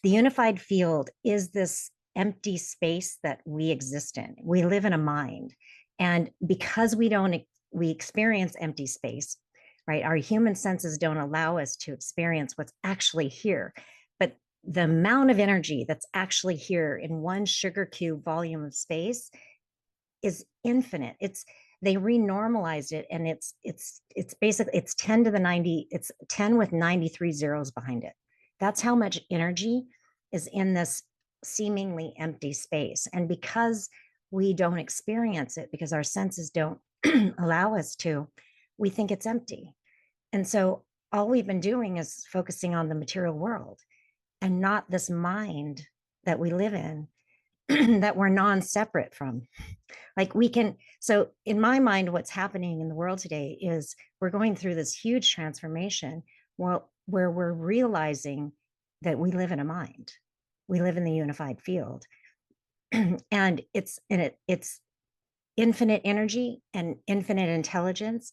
The unified field is this empty space that we exist in. We live in a mind. And because we experience empty space, right? Our human senses don't allow us to experience what's actually here. But the amount of energy that's actually here in one sugar cube volume of space is infinite. They renormalized it, and it's basically it's 10 to the 90, it's 10 with 93 zeros behind it. That's how much energy is in this seemingly empty space. And because we don't experience it, because our senses don't allow us to, we think it's empty. And so all we've been doing is focusing on the material world and not this mind that we live in that we're non-separate from. Like we can, so in my mind, what's happening in the world today is we're going through this huge transformation where we're realizing that we live in a mind. We live in the unified field. And it's infinite energy and infinite intelligence.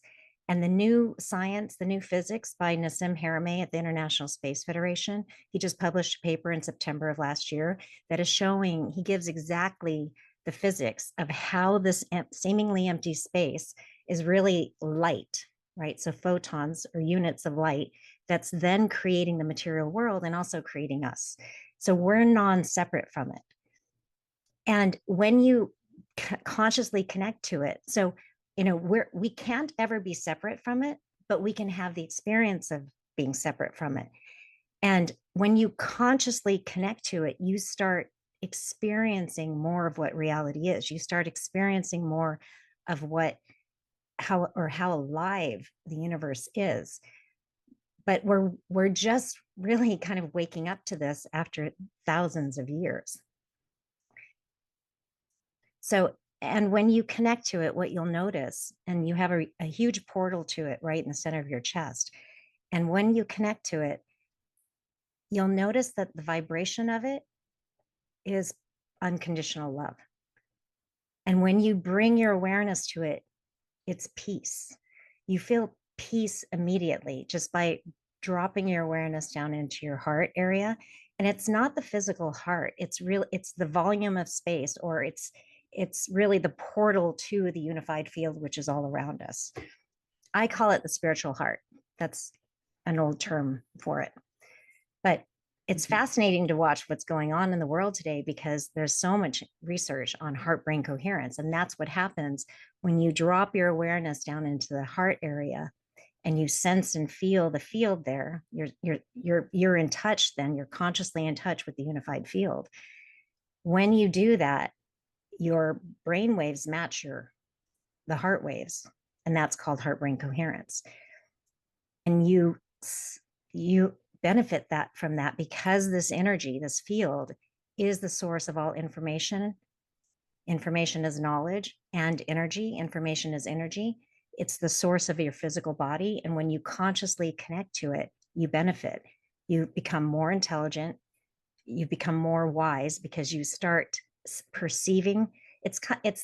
And the new science, the new physics by Nassim Haramein at the International Space Federation, he just published a paper in September of last year that is showing, he gives exactly the physics of how this seemingly empty space is really light, right? So photons or units of light that's then creating the material world and also creating us. So we're non-separate from it. And when you consciously connect to it, so we can't ever be separate from it, but we can have the experience of being separate from it. And when you consciously connect to it, you start experiencing more of what reality is. You start experiencing more of how alive the universe is. But we're just really kind of waking up to this after thousands of years. So, and when you connect to it, what you'll notice, and you have a huge portal to it right in the center of your chest. And when you connect to it, you'll notice that the vibration of it is unconditional love. And when you bring your awareness to it, it's peace. You feel peace immediately just by dropping your awareness down into your heart area. And it's not the physical heart, it's the volume of space, or it's really the portal to the unified field, which is all around us. I call it the spiritual heart. That's an old term for it. But it's fascinating to watch what's going on in the world today because there's so much research on heart brain coherence. And that's what happens when you drop your awareness down into the heart area and you sense and feel the field there. You're in touch, then you're consciously in touch with the unified field. When you do that, your brain waves match the heart waves, and that's called heart brain coherence. And you benefit from that because this energy, this field, is the source of all information. Information is knowledge, and energy. Information is energy. It's the source of your physical body. And when you consciously connect to it, you benefit. You become more intelligent. You become more wise because you start perceiving. It's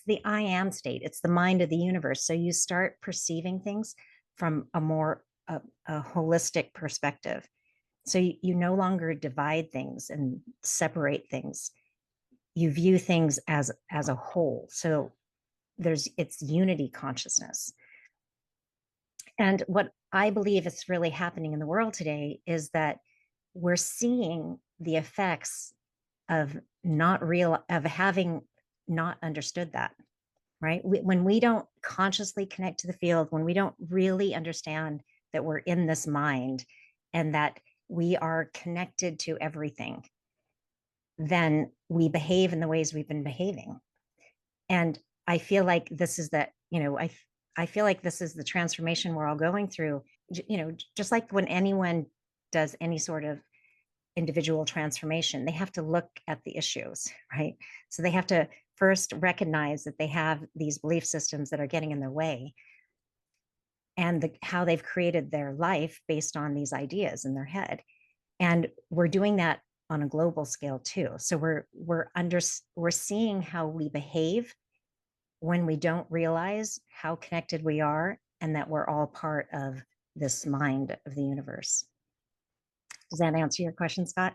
the I am state. It's the mind of the universe. So you start perceiving things from a more a holistic perspective. So you no longer divide things and separate things. You view things as a whole. So it's unity consciousness. And what I believe is really happening in the world today is that we're seeing the effects of having not understood that, right? When we don't consciously connect to the field, when we don't really understand that we're in this mind and that we are connected to everything, then we behave in the ways we've been behaving. And I feel like this is I feel like this is the transformation we're all going through. Just like when anyone does any sort of individual transformation, they have to look at the issues, right? So they have to first recognize that they have these belief systems that are getting in their way, and how they've created their life based on these ideas in their head. And we're doing that on a global scale too. So we're seeing how we behave when we don't realize how connected we are and that we're all part of this mind of the universe. Does that answer your question, Scott?